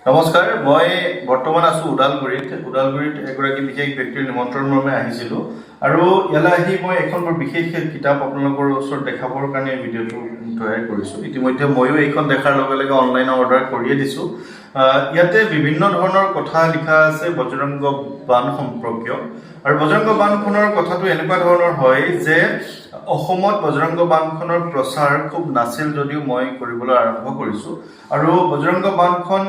নমস্কাৰ, মই বৰ্তমান আছো ওদালগুৰিত এগৰাকী বিশেষ ব্যক্তিৰ নিমন্ত্ৰণ মৰ্মে আহিছিলো আৰু ইয়ালৈ আহি মই এখন বৰ বিশেষ কিতাপ আপোনালোকৰ ওচৰত দেখাবৰ কাৰণে ভিডিঅ'টো তৈয়াৰ কৰিছো। ইতিমধ্যে ময়ো এইখন দেখাৰ লগে লগে অনলাইন অৰ্ডাৰ কৰিয়ে দিছো। ইয়াতে বিভিন্ন ধৰণৰ কথা লিখা আছে বজৰংগ বান সম্পৰ্কীয় আৰু বজৰংগ বানখনৰ কথাটো এনেকুৱা ধৰণৰ হয় যে অসমত বজৰংগ বানখনৰ প্ৰচাৰ খুব নাছিল যদিও মই কৰিবলৈ আৰম্ভ কৰিছো আৰু বজৰংগ বানখন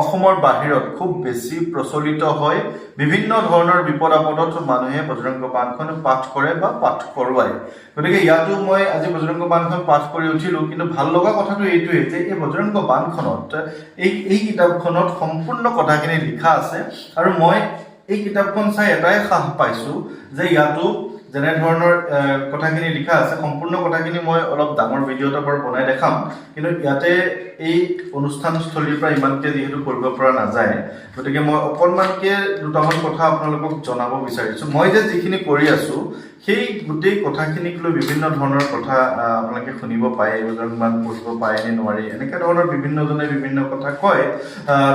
অসমৰ বাহিৰত খুব বেছি প্ৰচলিত হয়। বিভিন্ন ধৰণৰ বিপদ আপদত মানুহে বজৰংগ বানখন পাঠ কৰে বা পাঠ কৰোৱায়। গতিকে ইয়াতো মই আজি বজৰংগ বানখন পাঠ কৰি উঠিলো, কিন্তু ভাল লগা কথাটো এইটোৱে যে এই বজৰংগ বানখনত এই কিতাপখনত সম্পূৰ্ণ কথাখিনি লিখা আছে আৰু মই এই কিতাপখন চাই এটাই সাহ পাইছো যে ইয়াতো যেনে ধৰণৰ কথাখিনি লিখা আছে সম্পূৰ্ণ কথাখিনি মই অলপ ডাঙৰ ভিডিঅ' এটা পৰা বনাই দেখাম, কিন্তু ইয়াতে এই অনুষ্ঠানস্থলীৰ পৰা ইমানকে যিহেতু কৰিব পৰা নাযায়, গতিকে মই অকণমানকে দুটামান কথা আপোনালোকক জনাব বিচাৰিছো। মই যে যিখিনি কৰি আছো সেই গোটেই কথাখিনিক লৈ বিভিন্ন ধৰণৰ কথা আপোনালোকে শুনিব পাৰে, বজৰংগ বান পঢ়িব পাৰে নে নোৱাৰি, এনেকুৱা ধৰণৰ বিভিন্নজনে বিভিন্ন কথা কয়।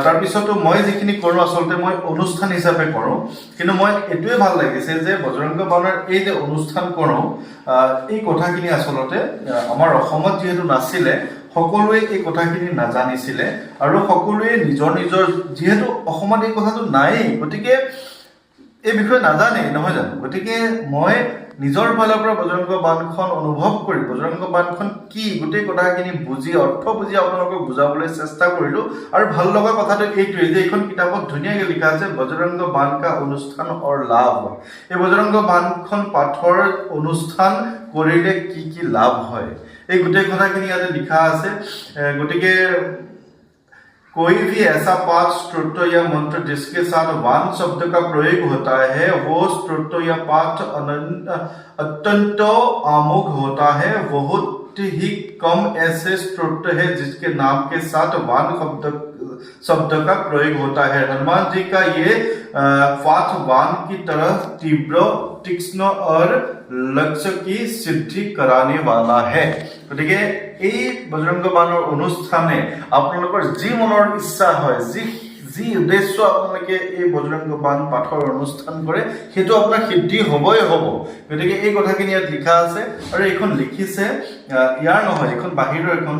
তাৰপিছতো মই যিখিনি কৰোঁ আচলতে মই অনুষ্ঠান হিচাপে কৰোঁ, কিন্তু মই এইটোৱে ভাল লাগিছে যে বজৰংগ বানৰ এই যে অনুষ্ঠান কৰোঁ এই কথাখিনি আচলতে আমাৰ অসমত যিহেতু নাছিলে, সকলোৱে এই কথাখিনি নাজানিছিলে আৰু সকলোৱে নিজৰ নিজৰ যিহেতু অসমত এই কথাটো নায়েই, গতিকে এই বিষয়ে নাজানে নহয় জানো। গতিকে মই নিজৰ ফালৰ পৰা বজৰংগ বানখন অনুভৱ কৰি বজৰংগ বানখন কি গোটেই কথাখিনি বুজি অৰ্থ বুজি আপোনালোকক বুজাবলৈ চেষ্টা কৰিলো। আৰু ভাল লগা কথাটো এইটোৱে যে এইখন কিতাপত ধুনীয়াকৈ লিখা আছে বজৰংগ বান কা অনুষ্ঠান অৰ লাভ। এই বজৰংগ বানখন পাঠৰ অনুষ্ঠান কৰিলে কি কি লাভ হয় এই গোটেই কথাখিনি ইয়াতে লিখা আছে। গতিকে कोई भी ऐसा पाठ स्तोत्र या मंत्र जिसके साथ वान शब्द का प्रयोग होता है वो स्तोत्र या पाठ अत्यंत आमोघ होता है। बहुत ही कम ऐसे स्तोत्र है जिसके नाम के साथ वान शब्द का प्रयोग होता है। हनुमान जी का ये पाठ वान की तरह तीव्र तीक्ष्ण और लक्ष्य की सिद्धि कराने वाला है। গতিকে এই বজৰংগ বানৰ অনুষ্ঠানে আপোনালোকৰ যি মনৰ ইচ্ছা হয়, যি উদ্দেশ্য আপোনালোকে এই বজৰংগ বান পাঠৰ অনুষ্ঠান কৰে সেইটো আপোনাৰ সিদ্ধি হ'বই হ'ব। গতিকে এই কথাখিনি ইয়াত লিখা আছে আৰু এইখন লিখিছে ইয়াৰ নহয়, এইখন বাহিৰৰ এখন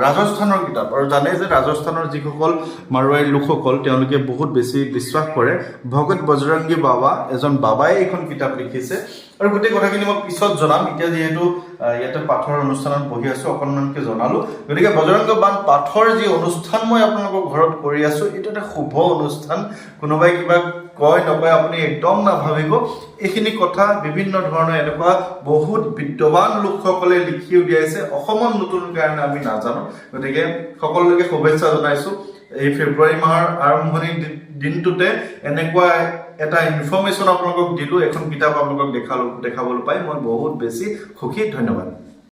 ৰাজস্থানৰ কিতাপ। আৰু জানে যে ৰাজস্থানৰ যিসকল মাৰোৱাৰী লোকসকল তেওঁলোকে বহুত বেছি বিশ্বাস কৰে ভগত বজৰংগী বাবা, এজন বাবাই এইখন কিতাপ লিখিছে। আৰু গোটেই কথাখিনি মই পিছত জনাম, এতিয়া যিহেতু ইয়াতে পাঠৰ অনুষ্ঠানত বহি আছো অকণমানকে জনালো। গতিকে বজৰংগ বান পাঠৰ যি অনুষ্ঠান মই আপোনালোকৰ ঘৰত কৰি আছো এইটো এটা শুভ অনুষ্ঠান। কোনোবাই কিবা কয় নকয় আপুনি একদম নাভাবিব, এইখিনি কথা বিভিন্ন ধৰণৰ এনেকুৱা বহুত বিদ্যমান লোকসকলে লিখি উলিয়াইছে, অসমত নতুন কাৰণে আমি নাজানো। গতিকে সকলোকে শুভেচ্ছা জনাইছো। এই ফেব্ৰুৱাৰী মাহৰ আৰম্ভণিৰ দিনটোতে এনেকুৱা এটা ইনফৰমেশ্যন আপোনালোকক দিলো, এখন কিতাপ আপোনালোকক দেখাবলৈ পাই মই বহুত বেছি সুখী। ধন্যবাদ।